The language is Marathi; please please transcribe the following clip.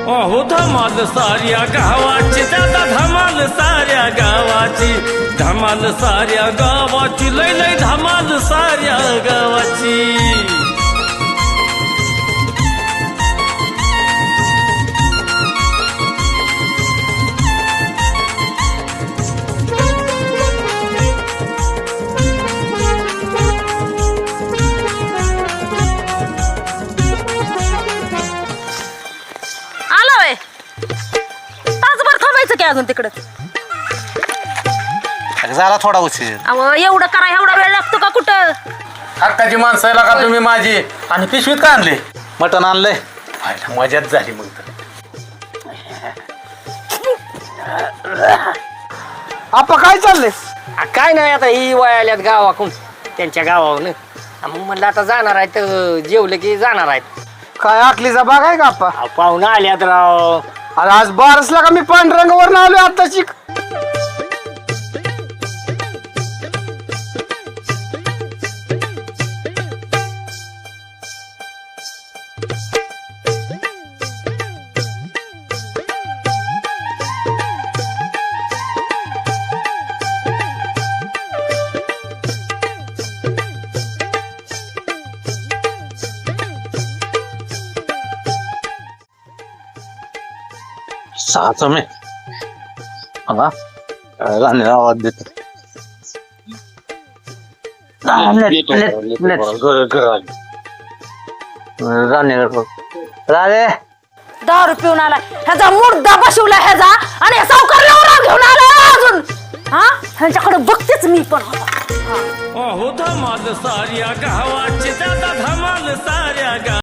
अहो धमाल साऱ्या गावाची, दादा धमाल साऱ्या गावाची, धमाल साऱ्या गावाची, लय लय धमाल साऱ्या गावाची. अजून तिकडे झाला थोडा उशीर. अहो एवढं करा, एवढा वेळ लागतो का कुठं? हक्काची माणसं आहे का तुम्ही माझी. आणि पिशवीत का आणले? मटण आणलंय. मजाच झाली मग तर. आपा काय चाललंय? काय नाही, आता ही वयाल्यात गावाकडून, त्यांच्या गावावरून. मग म्हणलं आता जाणार आहेत, जेवलं की जाणार आहेत. काय आकलीचा बाग आहे का आपा? पाहुणं आल्यात राव. अरे आज बारसला का मी पांढरंगावर आलोय आताची. सहाचा मी राणीला आवाज देतो. राणे दारू पिऊन आला, ह्याचा मुर्दा बसवला ह्याचा, आणि सावकार घेऊन आला अजून. हा ह्यांच्याकडे बघतेच मी पण. अहो धमाल साऱ्या गावाची, दादा धमाल साऱ्या गावाची.